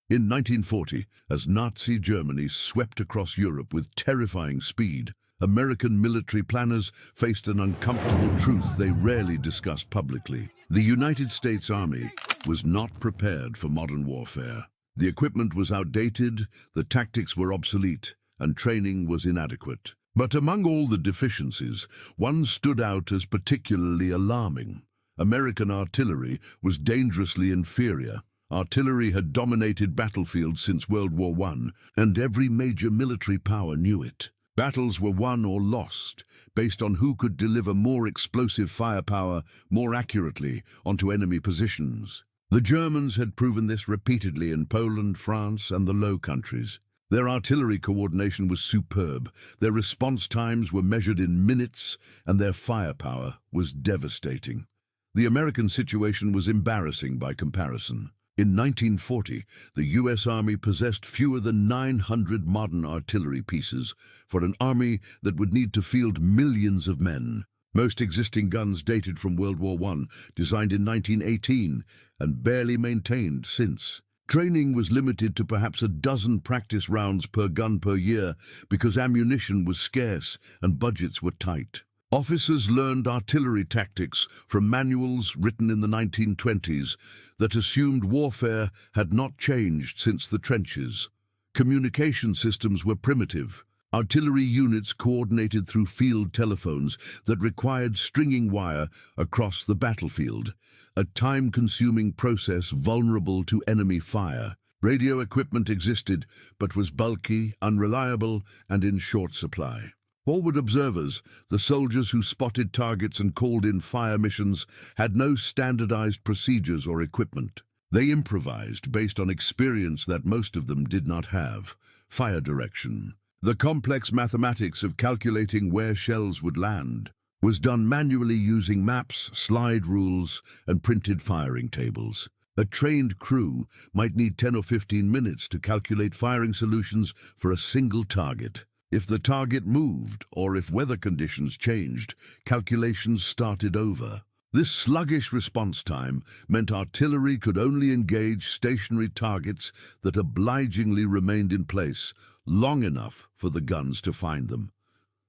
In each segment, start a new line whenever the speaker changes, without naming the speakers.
In 1940, as Nazi Germany swept across Europe with terrifying speed, American military planners faced an uncomfortable truth they rarely discussed publicly. The United States Army was not prepared for modern warfare. The equipment was outdated, the tactics were obsolete, and training was inadequate. But among all the deficiencies, one stood out as particularly alarming. American artillery was dangerously inferior. Artillery had dominated battlefields since World War I, and every major military power knew it. Battles were won or lost based on who could deliver more explosive firepower more accurately onto enemy positions. The Germans had proven this repeatedly in Poland, France, and the Low Countries. Their artillery coordination was superb, their response times were measured in minutes, and their firepower was devastating. The American situation was embarrassing by comparison. In 1940, the U.S. Army possessed fewer than 900 modern artillery pieces for an army that would need to field millions of men. Most existing guns dated from World War I, designed in 1918 and barely maintained since. Training was limited to perhaps a dozen practice rounds per gun per year because ammunition was scarce and budgets were tight. Officers learned artillery tactics from manuals written in the 1920s that assumed warfare had not changed since the trenches. Communication systems were primitive. Artillery units coordinated through field telephones that required stringing wire across the battlefield, a time-consuming process vulnerable to enemy fire. Radio equipment existed, but was bulky, unreliable, and in short supply. Forward observers, the soldiers who spotted targets and called in fire missions, had no standardized procedures or equipment. They improvised based on experience that most of them did not have: fire direction. The complex mathematics of calculating where shells would land was done manually using maps, slide rules, and printed firing tables. A trained crew might need 10 or 15 minutes to calculate firing solutions for a single target. If the target moved, or if weather conditions changed, calculations started over. This sluggish response time meant artillery could only engage stationary targets that obligingly remained in place long enough for the guns to find them.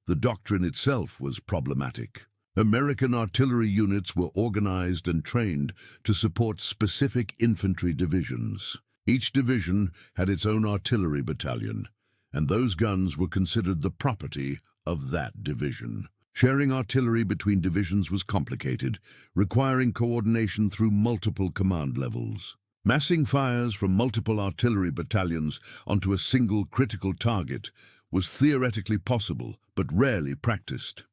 The doctrine itself was problematic. American artillery units were organized and trained to support specific infantry divisions. Each division had its own artillery battalion, and those guns were considered the property of that division. Sharing artillery between divisions was complicated, requiring coordination through multiple command levels. Massing fires from multiple artillery battalions onto a single critical target was theoretically possible, but rarely practiced.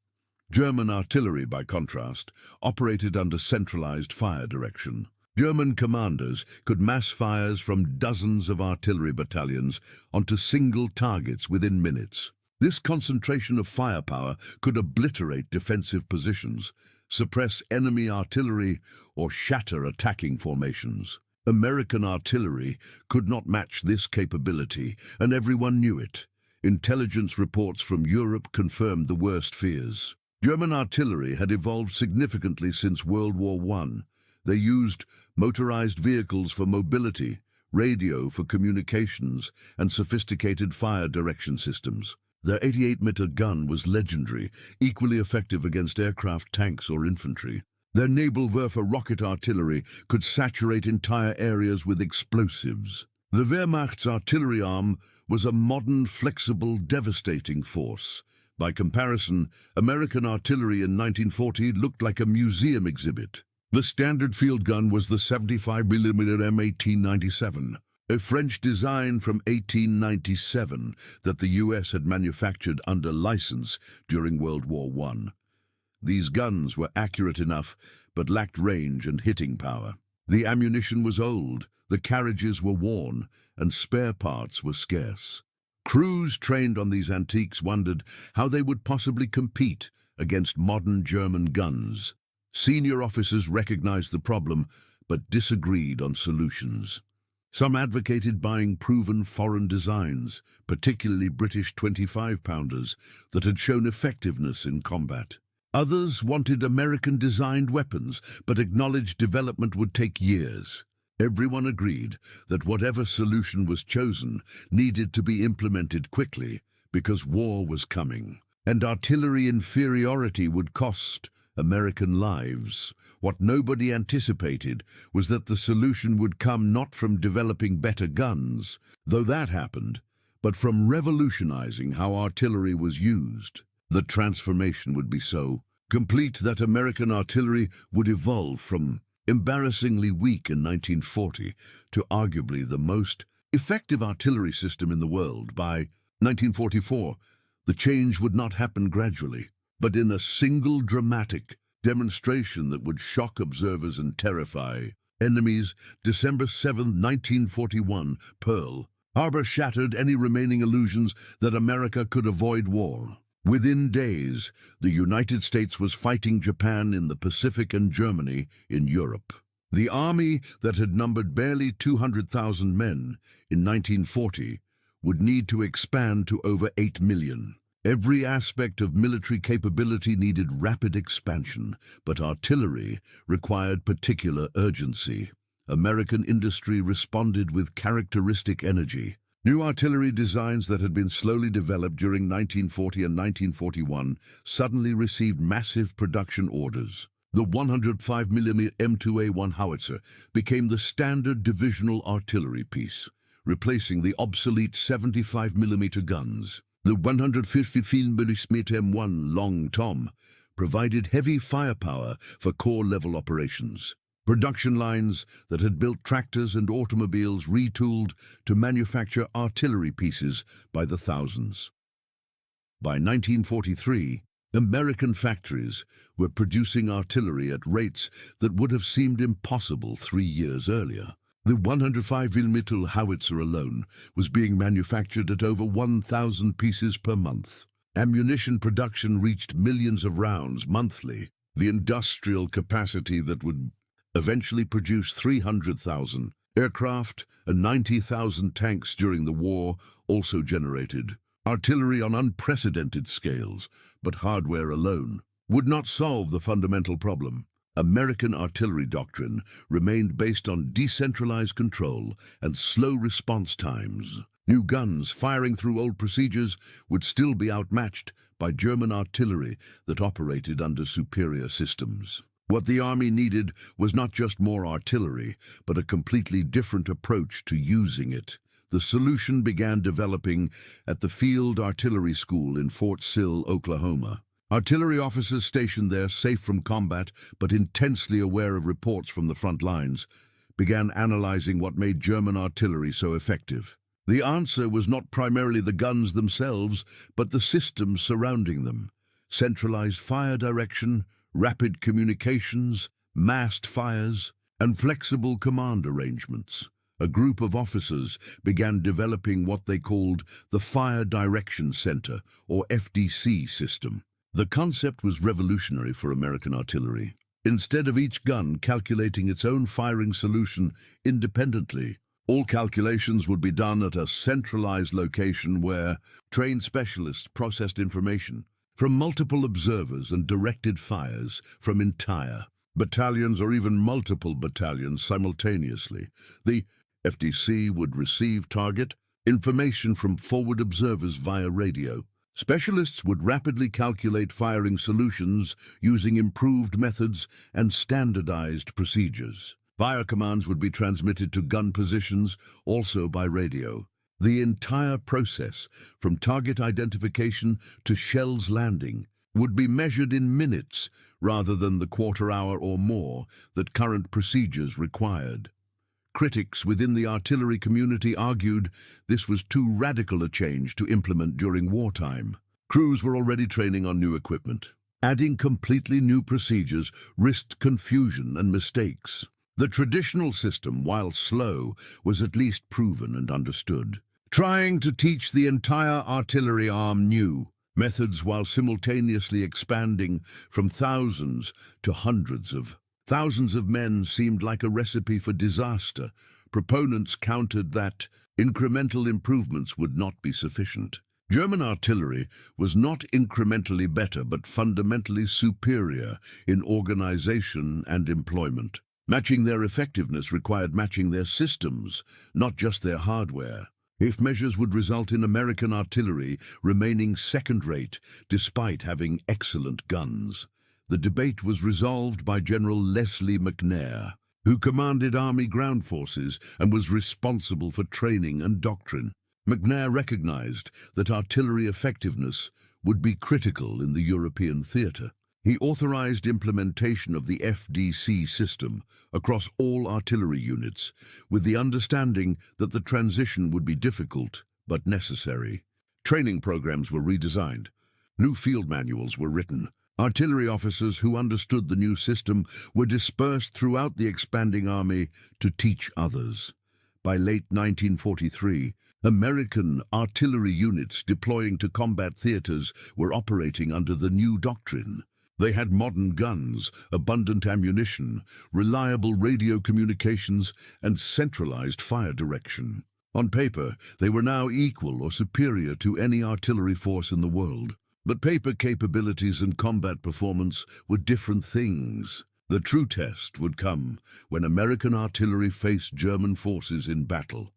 German artillery, by contrast, operated under centralized fire direction. German commanders could mass fires from dozens of artillery battalions onto single targets within minutes. This concentration of firepower could obliterate defensive positions, suppress enemy artillery, or shatter attacking formations. American artillery could not match this capability, and everyone knew it. Intelligence reports from Europe confirmed the worst fears. German artillery had evolved significantly since World War I. They used motorized vehicles for mobility, radio for communications, and sophisticated fire direction systems. Their 88-meter gun was legendary, equally effective against aircraft, tanks, or infantry. Their Nebelwerfer rocket artillery could saturate entire areas with explosives. The Wehrmacht's artillery arm was a modern, flexible, devastating force. By comparison, American artillery in 1940 looked like a museum exhibit. The standard field gun was the 75mm M1897, a French design from 1897 that the US had manufactured under license during World War I. These guns were accurate enough, but lacked range and hitting power. The ammunition was old, the carriages were worn, and spare parts were scarce. Crews trained on these antiques wondered how they would possibly compete against modern German guns. Senior officers recognized the problem, but disagreed on solutions. Some advocated buying proven foreign designs, particularly British 25-pounders, that had shown effectiveness in combat. Others wanted American-designed weapons, but acknowledged development would take years. Everyone agreed that whatever solution was chosen needed to be implemented quickly because war was coming, and artillery inferiority would cost American lives. What nobody anticipated was that the solution would come not from developing better guns, though that happened, but from revolutionizing how artillery was used. The transformation would be so complete that American artillery would evolve from embarrassingly weak in 1940 to arguably the most effective artillery system in the world by 1944. The change would not happen gradually, but in a single dramatic demonstration that would shock observers and terrify enemies. December 7, 1941, Pearl Harbor shattered any remaining illusions that America could avoid war. Within days, the United States was fighting Japan in the Pacific and Germany in Europe. The army that had numbered barely 200,000 men in 1940 would need to expand to over 8 million. Every aspect of military capability needed rapid expansion, but artillery required particular urgency. American industry responded with characteristic energy. New artillery designs that had been slowly developed during 1940 and 1941 suddenly received massive production orders. The 105mm M2A1 howitzer became the standard divisional artillery piece, replacing the obsolete 75mm guns. The 150mm M1 Long Tom provided heavy firepower for corps-level operations. Production lines that had built tractors and automobiles retooled to manufacture artillery pieces by the thousands. By 1943, American factories were producing artillery at rates that would have seemed impossible 3 years earlier. The 105mm howitzer alone was being manufactured at over 1,000 pieces per month. Ammunition production reached millions of rounds monthly. The industrial capacity that would eventually produced 300,000 aircraft and 90,000 tanks during the war also generated artillery on unprecedented scales, but hardware alone would not solve the fundamental problem. American artillery doctrine remained based on decentralized control and slow response times. New guns firing through old procedures would still be outmatched by German artillery that operated under superior systems. What the Army needed was not just more artillery, but a completely different approach to using it. The solution began developing at the Field Artillery School in Fort Sill, Oklahoma. Artillery officers stationed there, safe from combat but intensely aware of reports from the front lines, began analyzing what made German artillery so effective. The answer was not primarily the guns themselves, but the systems surrounding them. Centralized fire direction, rapid communications, massed fires, and flexible command arrangements. A group of officers began developing what they called the Fire Direction Center, or FDC system. The concept was revolutionary for American artillery. Instead of each gun calculating its own firing solution independently, all calculations would be done at a centralized location where trained specialists processed information from multiple observers and directed fires from entire battalions or even multiple battalions simultaneously. The FDC would receive target information from forward observers via radio. Specialists would rapidly calculate firing solutions using improved methods and standardized procedures. Fire commands would be transmitted to gun positions, also by radio. The entire process, from target identification to shells landing, would be measured in minutes rather than the quarter hour or more that current procedures required. Critics within the artillery community argued this was too radical a change to implement during wartime. Crews were already training on new equipment. Adding completely new procedures risked confusion and mistakes. The traditional system, while slow, was at least proven and understood. Trying to teach the entire artillery arm new methods while simultaneously expanding from thousands to hundreds of thousands of men seemed like a recipe for disaster. Proponents countered that incremental improvements would not be sufficient. German artillery was not incrementally better but fundamentally superior in organization and employment. Matching their effectiveness required matching their systems, not just their hardware. If measures would result in American artillery remaining second-rate despite having excellent guns. The debate was resolved by General Leslie McNair, who commanded Army ground forces and was responsible for training and doctrine. McNair recognized that artillery effectiveness would be critical in the European theater. He authorized implementation of the FDC system across all artillery units, with the understanding that the transition would be difficult but necessary. Training programs were redesigned. New field manuals were written. Artillery officers who understood the new system were dispersed throughout the expanding army to teach others. By late 1943, American artillery units deploying to combat theaters were operating under the new doctrine. They had modern guns, abundant ammunition, reliable radio communications, and centralized fire direction. On paper, they were now equal or superior to any artillery force in the world. But paper capabilities and combat performance were different things. The true test would come when American artillery faced German forces in battle.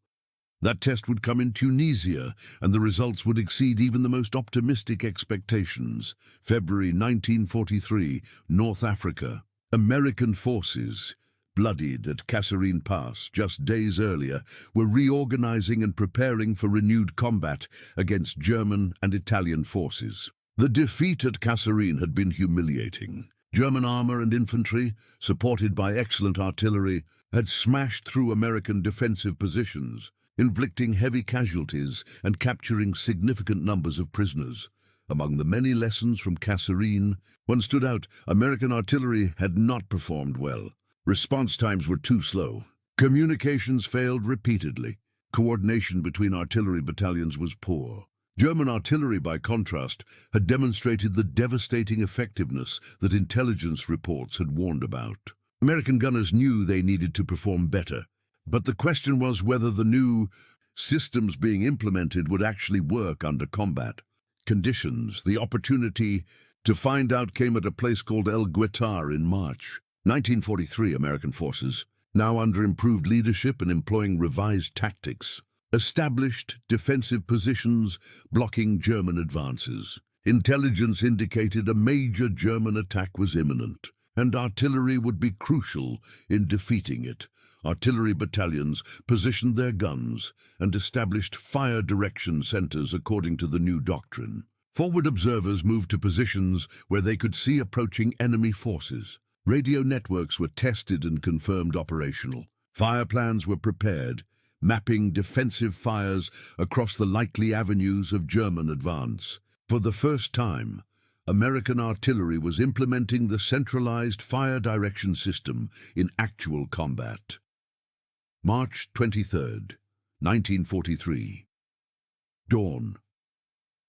That test would come in Tunisia, and the results would exceed even the most optimistic expectations. February 1943, North Africa. American forces, bloodied at Kasserine Pass just days earlier, were reorganizing and preparing for renewed combat against German and Italian forces. The defeat at Kasserine had been humiliating. German armor and infantry, supported by excellent artillery, had smashed through American defensive positions, inflicting heavy casualties and capturing significant numbers of prisoners. Among the many lessons from Kasserine, one stood out: American artillery had not performed well. Response times were too slow. Communications failed repeatedly. Coordination between artillery battalions was poor. German artillery, by contrast, had demonstrated the devastating effectiveness that intelligence reports had warned about. American gunners knew they needed to perform better. But the question was whether the new systems being implemented would actually work under combat conditions. The opportunity to find out came at a place called El Guetar in March 1943. American forces, now under improved leadership and employing revised tactics, established defensive positions blocking German advances. Intelligence indicated a major German attack was imminent, and artillery would be crucial in defeating it. Artillery battalions positioned their guns and established fire direction centers according to the new doctrine. Forward observers moved to positions where they could see approaching enemy forces. Radio networks were tested and confirmed operational. Fire plans were prepared, mapping defensive fires across the likely avenues of German advance. For the first time, American artillery was implementing the centralized fire direction system in actual combat. March 23, 1943. Dawn.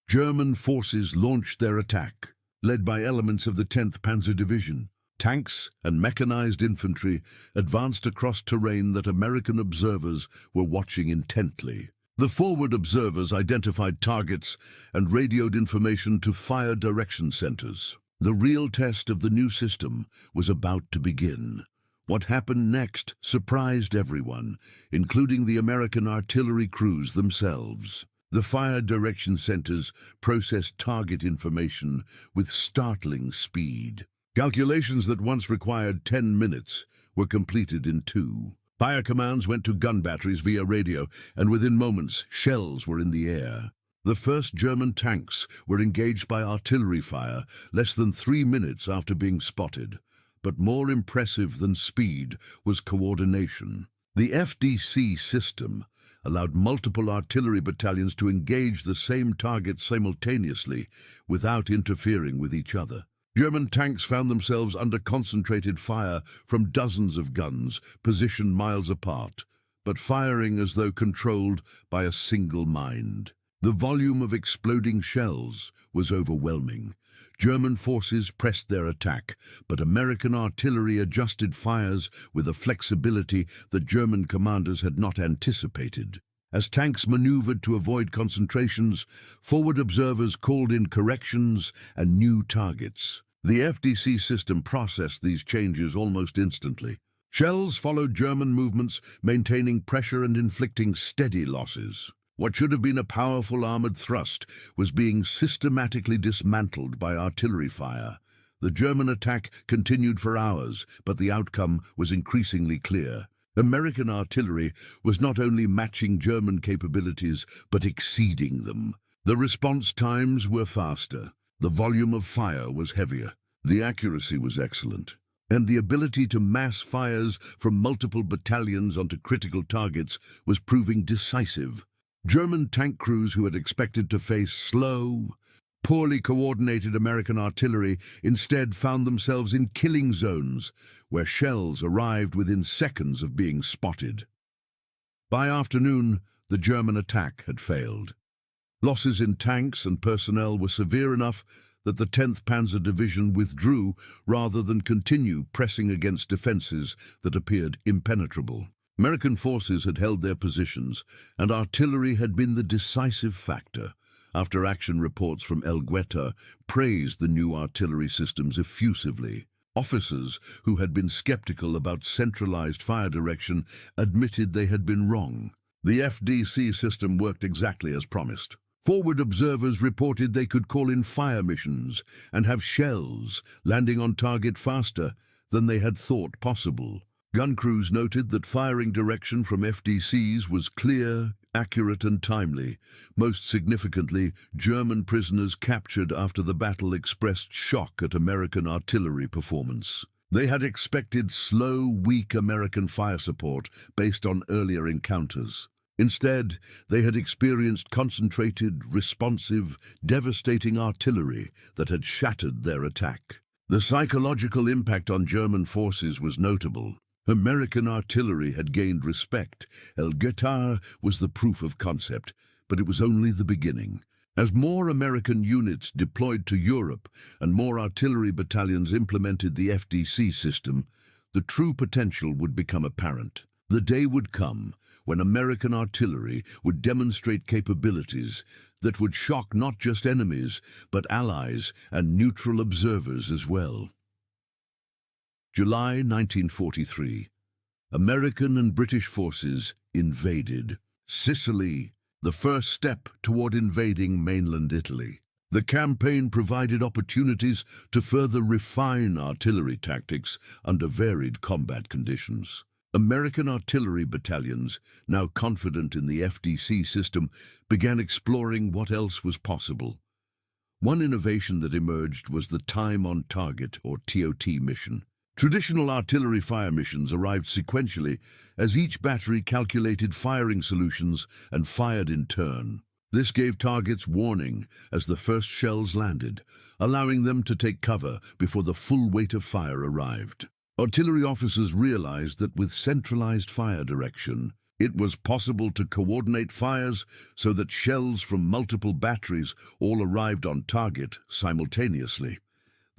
German forces launched their attack, led by elements of the 10th Panzer Division. Tanks and mechanized infantry advanced across terrain that American observers were watching intently. The forward observers identified targets and radioed information to fire direction centers. The real test of the new system was about to begin. What happened next surprised everyone, including the American artillery crews themselves. The fire direction centers processed target information with startling speed. Calculations that once required 10 minutes were completed in 2. Fire commands went to gun batteries via radio, and within moments, shells were in the air. The first German tanks were engaged by artillery fire less than 3 minutes after being spotted. But more impressive than speed was coordination. The FDC system allowed multiple artillery battalions to engage the same target simultaneously without interfering with each other. German tanks found themselves under concentrated fire from dozens of guns positioned miles apart, but firing as though controlled by a single mind. The volume of exploding shells was overwhelming. German forces pressed their attack, but American artillery adjusted fires with a flexibility that German commanders had not anticipated. As tanks maneuvered to avoid concentrations, forward observers called in corrections and new targets. The FDC system processed these changes almost instantly. Shells followed German movements, maintaining pressure and inflicting steady losses. What should have been a powerful armored thrust was being systematically dismantled by artillery fire. The German attack continued for hours, but the outcome was increasingly clear. American artillery was not only matching German capabilities, but exceeding them. The response times were faster, the volume of fire was heavier, the accuracy was excellent, and the ability to mass fires from multiple battalions onto critical targets was proving decisive. German tank crews who had expected to face slow, poorly coordinated American artillery instead found themselves in killing zones where shells arrived within seconds of being spotted. By afternoon, the German attack had failed. Losses in tanks and personnel were severe enough that the 10th Panzer Division withdrew rather than continue pressing against defenses that appeared impenetrable. American forces had held their positions, and artillery had been the decisive factor. After-action reports from El Gueta praised the new artillery systems effusively. Officers who had been skeptical about centralized fire direction admitted they had been wrong. The FDC system worked exactly as promised. Forward observers reported they could call in fire missions and have shells landing on target faster than they had thought possible. Gun crews noted that firing direction from FDCs was clear, accurate and timely. Most significantly, German prisoners captured after the battle expressed shock at American artillery performance. They had expected slow, weak American fire support based on earlier encounters. Instead, they had experienced concentrated, responsive, devastating artillery that had shattered their attack. The psychological impact on German forces was notable. American artillery had gained respect. El Gueta was the proof of concept, but it was only the beginning. As more American units deployed to Europe and more artillery battalions implemented the FDC system, the true potential would become apparent. The day would come when American artillery would demonstrate capabilities that would shock not just enemies, but allies and neutral observers as well. July 1943. American and British forces invaded Sicily, the first step toward invading mainland Italy. The campaign provided opportunities to further refine artillery tactics under varied combat conditions. American artillery battalions, now confident in the FDC system, began exploring what else was possible. One innovation that emerged was the Time on Target, or TOT mission. Traditional artillery fire missions arrived sequentially as each battery calculated firing solutions and fired in turn. This gave targets warning as the first shells landed, allowing them to take cover before the full weight of fire arrived. Artillery officers realized that with centralized fire direction, it was possible to coordinate fires so that shells from multiple batteries all arrived on target simultaneously.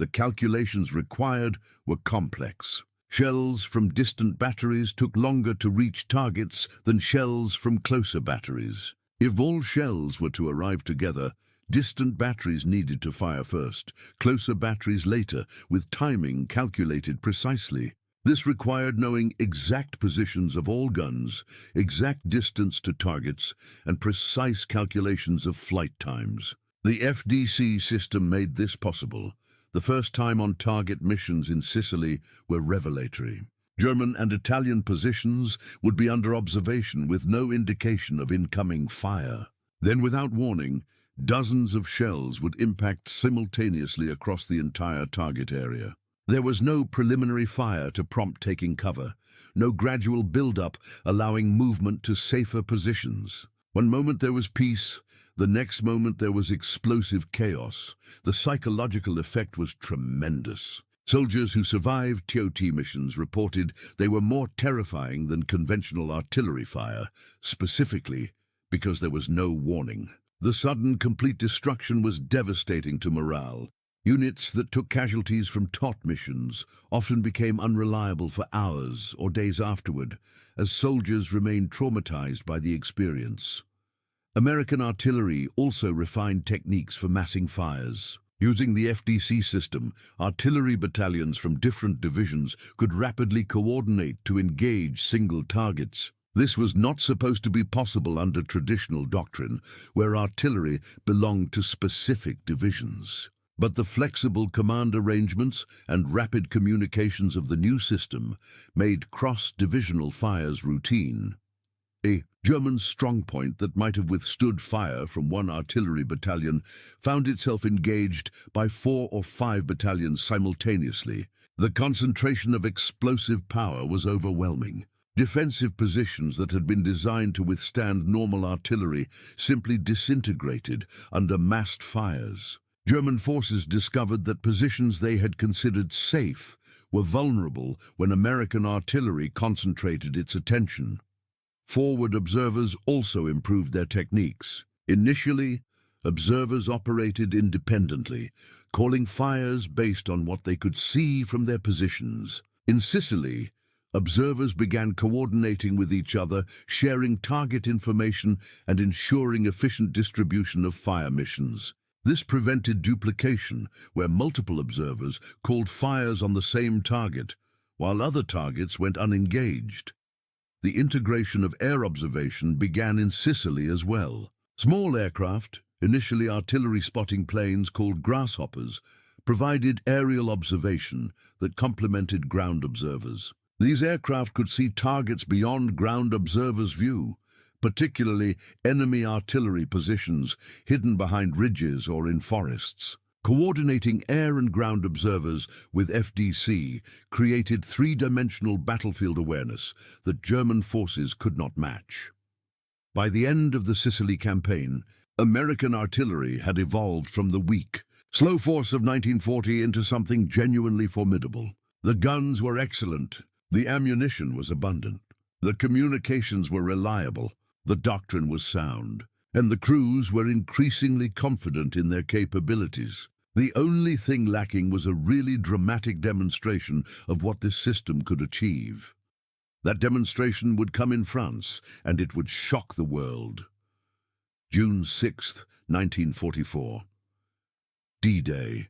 The calculations required were complex. Shells from distant batteries took longer to reach targets than shells from closer batteries. If all shells were to arrive together, distant batteries needed to fire first, closer batteries later, with timing calculated precisely. This required knowing exact positions of all guns, exact distance to targets, and precise calculations of flight times. The FDC system made this possible. The first time on target missions in Sicily were revelatory. German and Italian positions would be under observation with no indication of incoming fire. Then, without warning, dozens of shells would impact simultaneously across the entire target area. There was no preliminary fire to prompt taking cover, no gradual build-up allowing movement to safer positions. One moment there was peace, the next moment there was explosive chaos. The psychological effect was tremendous. Soldiers who survived TOT missions reported they were more terrifying than conventional artillery fire, specifically because there was no warning. The sudden, complete destruction was devastating to morale. Units that took casualties from TOT missions often became unreliable for hours or days afterward, as soldiers remained traumatized by the experience. American artillery also refined techniques for massing fires. Using the FDC system, artillery battalions from different divisions could rapidly coordinate to engage single targets. This was not supposed to be possible under traditional doctrine, where artillery belonged to specific divisions. But the flexible command arrangements and rapid communications of the new system made cross-divisional fires routine. A German strongpoint that might have withstood fire from one artillery battalion found itself engaged by 4 or 5 battalions simultaneously. The concentration of explosive power was overwhelming. Defensive positions that had been designed to withstand normal artillery simply disintegrated under massed fires. German forces discovered that positions they had considered safe were vulnerable when American artillery concentrated its attention. Forward observers also improved their techniques. Initially, observers operated independently, calling fires based on what they could see from their positions. In Sicily, observers began coordinating with each other, sharing target information and ensuring efficient distribution of fire missions. This prevented duplication, where multiple observers called fires on the same target, while other targets went unengaged. The integration of air observation began in Sicily as well. Small aircraft, initially artillery spotting planes called grasshoppers, provided aerial observation that complemented ground observers. These aircraft could see targets beyond ground observers' view, particularly enemy artillery positions hidden behind ridges or in forests. Coordinating air and ground observers with FDC created three-dimensional battlefield awareness that German forces could not match. By the end of the Sicily campaign, American artillery had evolved from the weak, slow force of 1940 into something genuinely formidable. The guns were excellent, the ammunition was abundant, the communications were reliable, the doctrine was sound, and the crews were increasingly confident in their capabilities. The only thing lacking was a really dramatic demonstration of what this system could achieve. That demonstration would come in France, and it would shock the world. June 6, 1944. D-Day.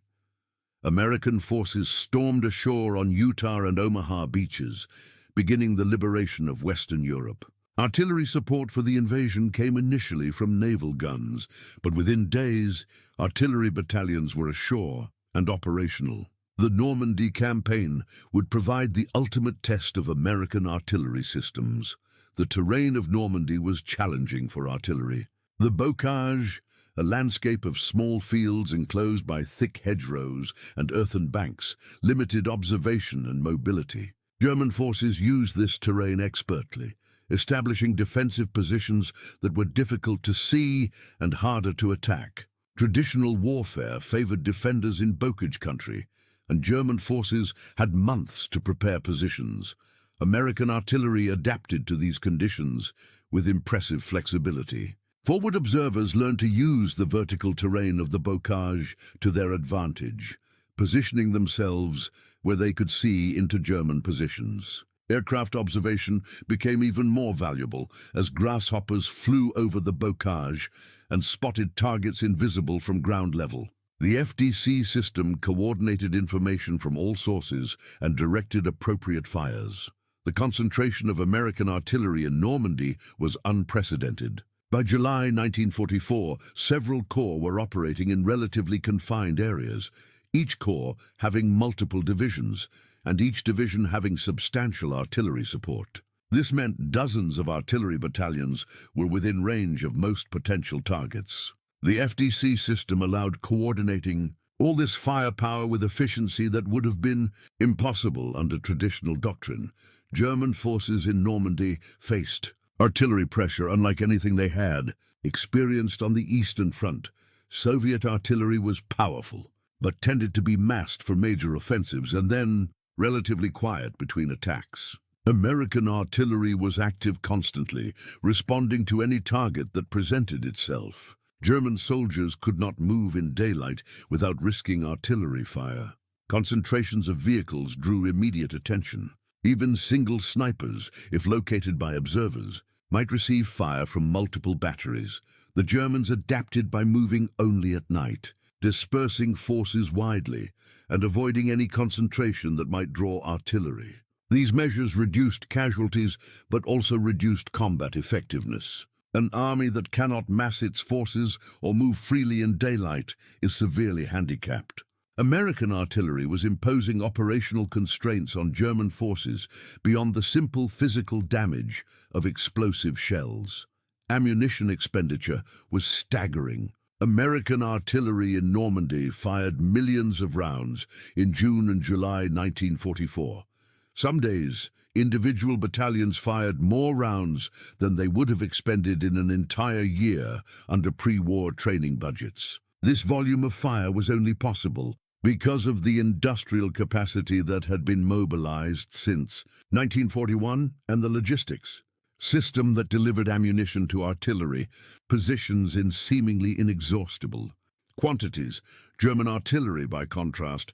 American forces stormed ashore on Utah and Omaha beaches, beginning the liberation of Western Europe. Artillery support for the invasion came initially from naval guns, but within days, artillery battalions were ashore and operational. The Normandy campaign would provide the ultimate test of American artillery systems. The terrain of Normandy was challenging for artillery. The bocage, a landscape of small fields enclosed by thick hedgerows and earthen banks, limited observation and mobility. German forces used this terrain expertly, establishing defensive positions that were difficult to see and harder to attack. Traditional warfare favored defenders in bocage country, and German forces had months to prepare positions. American artillery adapted to these conditions with impressive flexibility. Forward observers learned to use the vertical terrain of the bocage to their advantage, positioning themselves where they could see into German positions. Aircraft observation became even more valuable as grasshoppers flew over the bocage and spotted targets invisible from ground level. The FDC system coordinated information from all sources and directed appropriate fires. The concentration of American artillery in Normandy was unprecedented. By July 1944, several corps were operating in relatively confined areas, each corps having multiple divisions, and each division having substantial artillery support. This meant dozens of artillery battalions were within range of most potential targets. The FDC system allowed coordinating all this firepower with efficiency that would have been impossible under traditional doctrine. German forces in Normandy faced artillery pressure unlike anything they had experienced on the Eastern Front. Soviet artillery was powerful, but tended to be massed for major offensives and then relatively quiet between attacks. American artillery was active constantly, responding to any target that presented itself. German soldiers could not move in daylight without risking artillery fire. Concentrations of vehicles drew immediate attention. Even single snipers, if located by observers, might receive fire from multiple batteries. The Germans adapted by moving only at night, dispersing forces widely and avoiding any concentration that might draw artillery. These measures reduced casualties but also reduced combat effectiveness. An army that cannot mass its forces or move freely in daylight is severely handicapped. American artillery was imposing operational constraints on German forces beyond the simple physical damage of explosive shells. Ammunition expenditure was staggering. American artillery in Normandy fired millions of rounds in June and July 1944. Some days, individual battalions fired more rounds than they would have expended in an entire year under pre-war training budgets. This volume of fire was only possible because of the industrial capacity that had been mobilized since 1941 and the logistics system that delivered ammunition to artillery positions in seemingly inexhaustible quantities. German artillery, by contrast,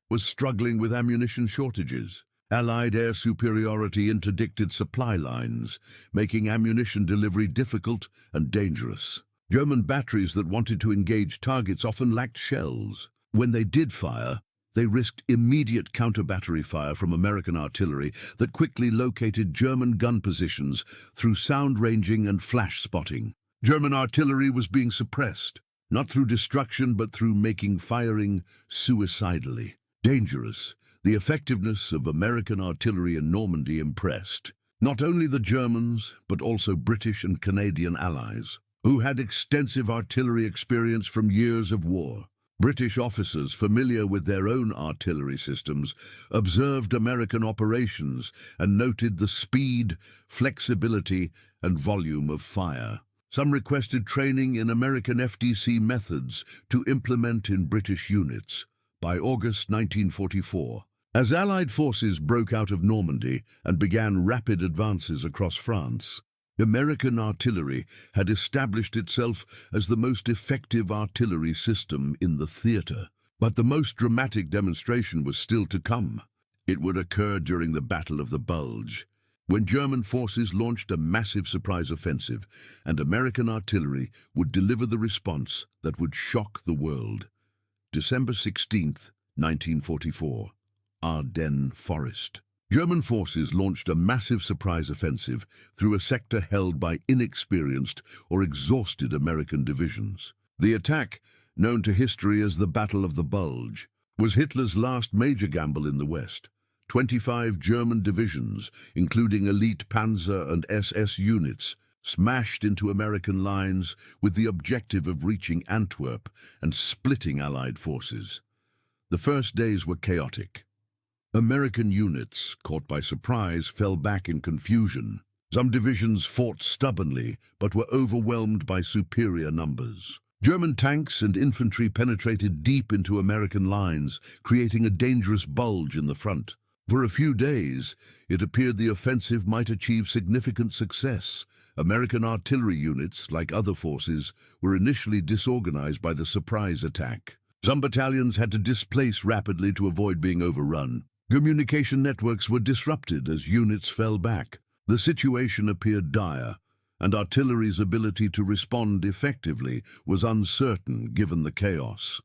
was struggling with ammunition shortages. Allied air superiority interdicted supply lines, making ammunition delivery difficult and dangerous. German batteries that wanted to engage targets often lacked shells. When they did fire, they risked immediate counter-battery fire from American artillery that quickly located German gun positions through sound ranging and flash spotting. German artillery was being suppressed, not through destruction but through making firing suicidally dangerous. The effectiveness of American artillery in Normandy impressed not only the Germans, but also British and Canadian allies, who had extensive artillery experience from years of war. British officers familiar with their own artillery systems observed American operations and noted the speed, flexibility, and volume of fire. Some requested training in American FDC methods to implement in British units. By August 1944, as Allied forces broke out of Normandy and began rapid advances across France, American artillery had established itself as the most effective artillery system in the theater. But the most dramatic demonstration was still to come. It would occur during the Battle of the Bulge, when German forces launched a massive surprise offensive, and American artillery would deliver the response that would shock the world. December 16th, 1944. Ardennes Forest. German forces launched a massive surprise offensive through a sector held by inexperienced or exhausted American divisions. The attack, known to history as the Battle of the Bulge, was Hitler's last major gamble in the West. 25 German divisions, including elite Panzer and SS units, smashed into American lines with the objective of reaching Antwerp and splitting Allied forces. The first days were chaotic. American units, caught by surprise, fell back in confusion. Some divisions fought stubbornly, but were overwhelmed by superior numbers. German tanks and infantry penetrated deep into American lines, creating a dangerous bulge in the front. For a few days, it appeared the offensive might achieve significant success. American artillery units, like other forces, were initially disorganized by the surprise attack. Some battalions had to displace rapidly to avoid being overrun. Communication networks were disrupted as units fell back. The situation appeared dire, and artillery's ability to respond effectively was uncertain given the chaos.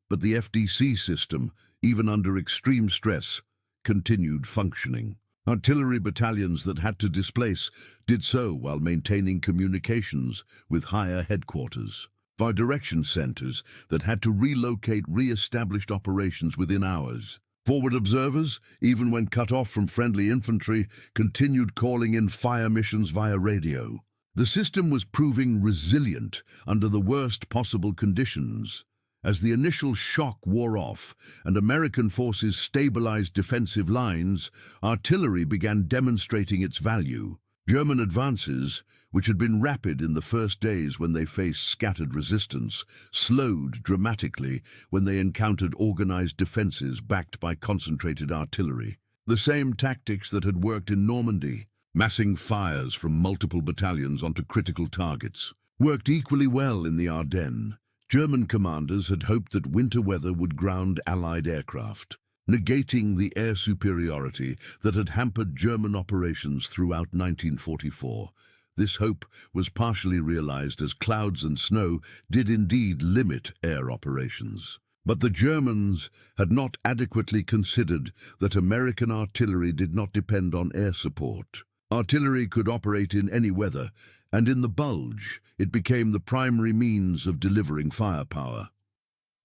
But the FDC system, even under extreme stress, continued functioning. Artillery battalions that had to displace did so while maintaining communications with higher headquarters. Fire direction centers that had to relocate re-established operations within hours. Forward observers, even when cut off from friendly infantry, continued calling in fire missions via radio. The system was proving resilient under the worst possible conditions. As the initial shock wore off and American forces stabilized defensive lines, artillery began demonstrating its value. German advances, which had been rapid in the first days when they faced scattered resistance, slowed dramatically when they encountered organized defenses backed by concentrated artillery. The same tactics that had worked in Normandy, massing fires from multiple battalions onto critical targets, worked equally well in the Ardennes. German commanders had hoped that winter weather would ground Allied aircraft, negating the air superiority that had hampered German operations throughout 1944. This hope was partially realized as clouds and snow did indeed limit air operations. But the Germans had not adequately considered that American artillery did not depend on air support. Artillery could operate in any weather, and in the Bulge, it became the primary means of delivering firepower.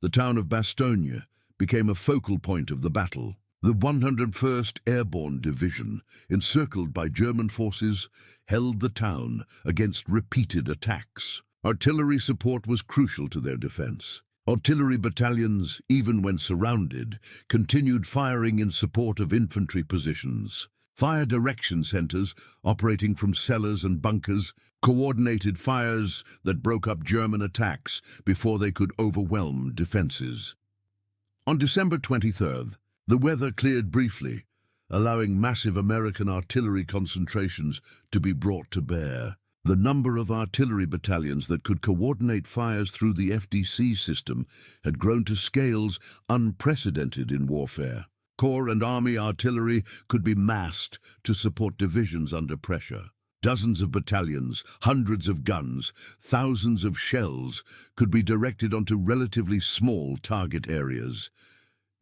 The town of Bastogne became a focal point of the battle. The 101st Airborne Division, encircled by German forces, held the town against repeated attacks. Artillery support was crucial to their defense. Artillery battalions, even when surrounded, continued firing in support of infantry positions. Fire direction centers, operating from cellars and bunkers, coordinated fires that broke up German attacks before they could overwhelm defenses. On December 23rd, the weather cleared briefly, allowing massive American artillery concentrations to be brought to bear. The number of artillery battalions that could coordinate fires through the FDC system had grown to scales unprecedented in warfare. Corps and Army artillery could be massed to support divisions under pressure. Dozens of battalions, hundreds of guns, thousands of shells could be directed onto relatively small target areas.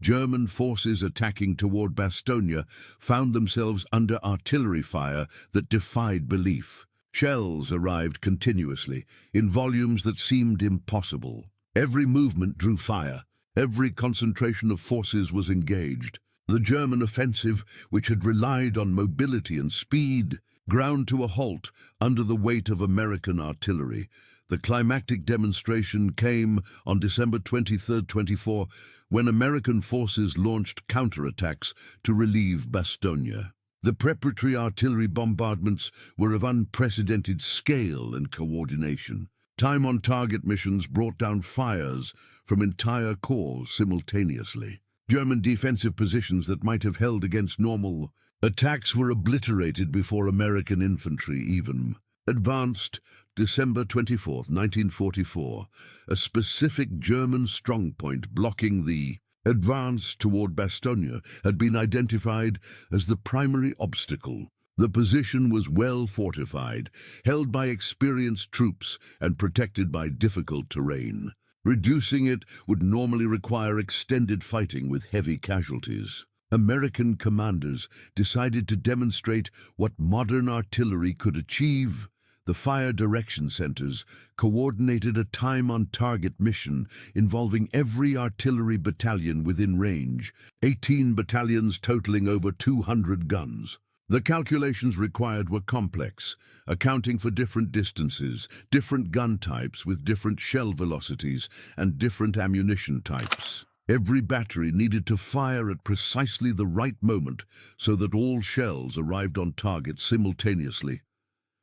German forces attacking toward Bastogne found themselves under artillery fire that defied belief. Shells arrived continuously, in volumes that seemed impossible. Every movement drew fire. Every concentration of forces was engaged. The German offensive, which had relied on mobility and speed, ground to a halt under the weight of American artillery. The climactic demonstration came on December 23-24, when American forces launched counterattacks to relieve Bastogne. The preparatory artillery bombardments were of unprecedented scale and coordination. Time-on-target missions brought down fires from entire corps simultaneously. German defensive positions that might have held against normal attacks were obliterated before American infantry even advanced. December 24, 1944, a specific German strongpoint blocking the advance toward Bastogne had been identified as the primary obstacle. The position was well fortified, held by experienced troops and protected by difficult terrain. Reducing it would normally require extended fighting with heavy casualties. American commanders decided to demonstrate what modern artillery could achieve. The fire direction centers coordinated a time-on-target mission involving every artillery battalion within range, 18 battalions totaling over 200 guns. The calculations required were complex, accounting for different distances, different gun types with different shell velocities, and different ammunition types. Every battery needed to fire at precisely the right moment so that all shells arrived on target simultaneously.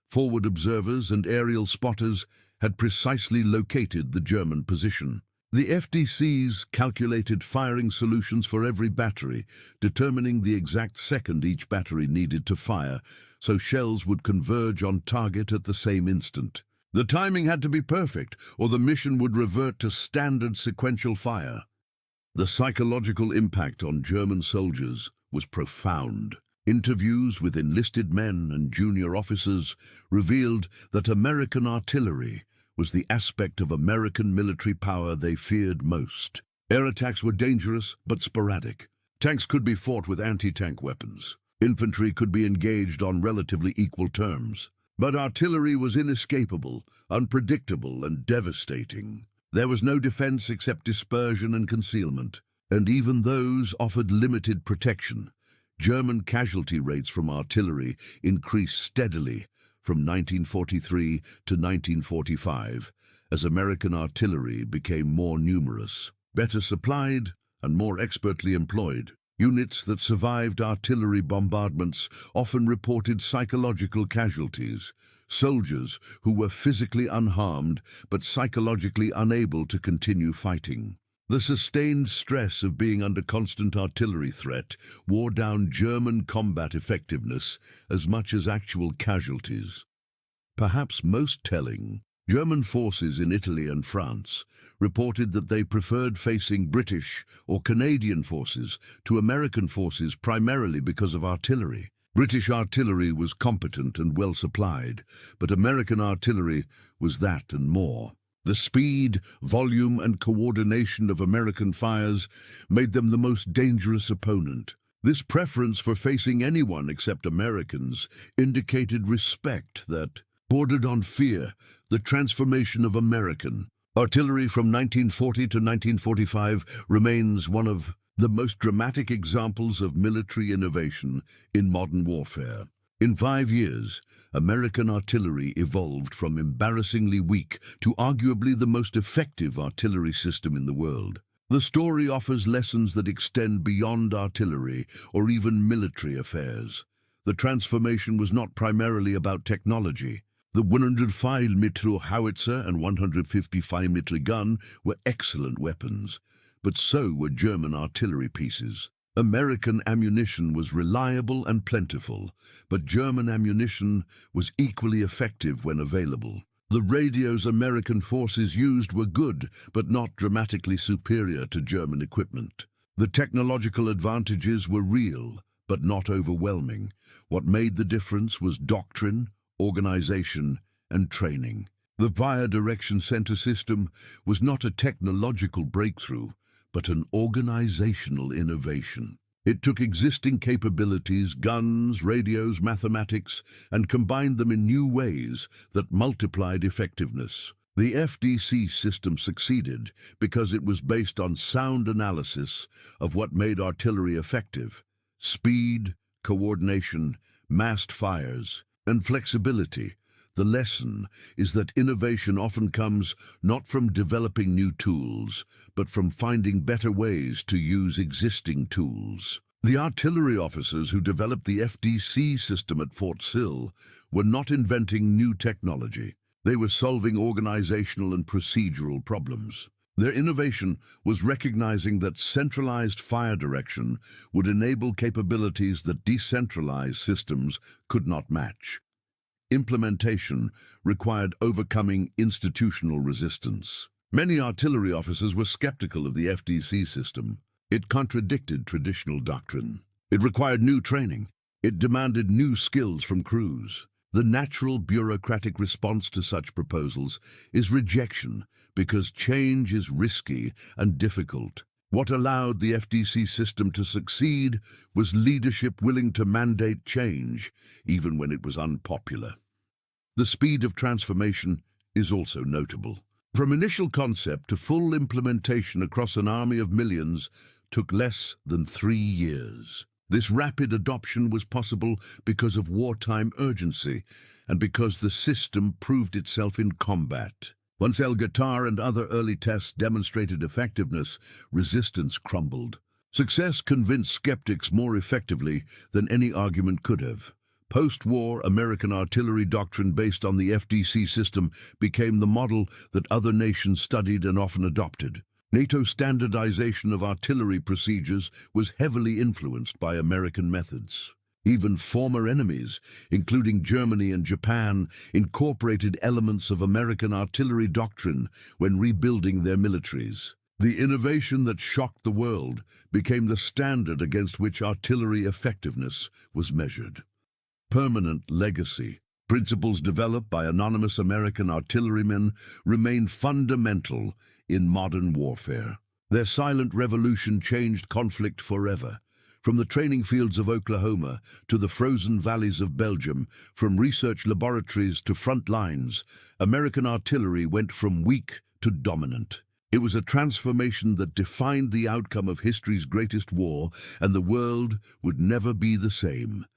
Forward observers and aerial spotters had precisely located the German position. The FDCs calculated firing solutions for every battery, determining the exact second each battery needed to fire, so shells would converge on target at the same instant. The timing had to be perfect, or the mission would revert to standard sequential fire. The psychological impact on German soldiers was profound. Interviews with enlisted men and junior officers revealed that American artillery was the aspect of American military power they feared most. Air attacks were dangerous but sporadic. Tanks could be fought with anti-tank weapons. Infantry could be engaged on relatively equal terms. But artillery was inescapable, unpredictable, and devastating. There was no defense except dispersion and concealment, and even those offered limited protection. German casualty rates from artillery increased steadily from 1943 to 1945 as American artillery became more numerous, better supplied, and more expertly employed. Units that survived artillery bombardments often reported psychological casualties, soldiers who were physically unharmed but psychologically unable to continue fighting. The sustained stress of being under constant artillery threat wore down German combat effectiveness as much as actual casualties. Perhaps most telling, German forces in Italy and France reported that they preferred facing British or Canadian forces to American forces primarily because of artillery. British artillery was competent and well supplied, but American artillery was that and more. The speed, volume, and coordination of American fires made them the most dangerous opponent. This preference for facing anyone except Americans indicated respect that bordered on fear. The transformation of American artillery from 1940 to 1945 remains one of the most dramatic examples of military innovation in modern warfare. In 5 years, American artillery evolved from embarrassingly weak to arguably the most effective artillery system in the world. The story offers lessons that extend beyond artillery or even military affairs. The transformation was not primarily about technology. The 105mm howitzer and 155mm gun were excellent weapons, but so were German artillery pieces. American ammunition was reliable and plentiful, but German ammunition was equally effective when available. The radios American forces used were good, but not dramatically superior to German equipment. The technological advantages were real, but not overwhelming. What made the difference was doctrine, organization, and training. The Fire Direction Center system was not a technological breakthrough, but an organizational innovation. It took existing capabilities, guns, radios, mathematics, and combined them in new ways that multiplied effectiveness. The FDC system succeeded because it was based on sound analysis of what made artillery effective: speed, coordination, massed fires, and flexibility. The lesson is that innovation often comes not from developing new tools, but from finding better ways to use existing tools. The artillery officers who developed the FDC system at Fort Sill were not inventing new technology. They were solving organizational and procedural problems. Their innovation was recognizing that centralized fire direction would enable capabilities that decentralized systems could not match. Implementation required overcoming institutional resistance. Many artillery officers were skeptical of the FDC system. It contradicted traditional doctrine. It required new training. It demanded new skills from crews. The natural bureaucratic response to such proposals is rejection, because change is risky and difficult. What allowed the FDC system to succeed was leadership willing to mandate change, even when it was unpopular. The speed of transformation is also notable. From initial concept to full implementation across an army of millions took less than 3 years. This rapid adoption was possible because of wartime urgency and because the system proved itself in combat. Once El Ghatair and other early tests demonstrated effectiveness, resistance crumbled. Success convinced skeptics more effectively than any argument could have. Post-war American artillery doctrine based on the FDC system became the model that other nations studied and often adopted. NATO standardization of artillery procedures was heavily influenced by American methods. Even former enemies, including Germany and Japan, incorporated elements of American artillery doctrine when rebuilding their militaries. The innovation that shocked the world became the standard against which artillery effectiveness was measured. Permanent legacy. Principles developed by anonymous American artillerymen remain fundamental in modern warfare. Their silent revolution changed conflict forever. From the training fields of Oklahoma to the frozen valleys of Belgium, from research laboratories to front lines, American artillery went from weak to dominant. It was a transformation that defined the outcome of history's greatest war, and the world would never be the same.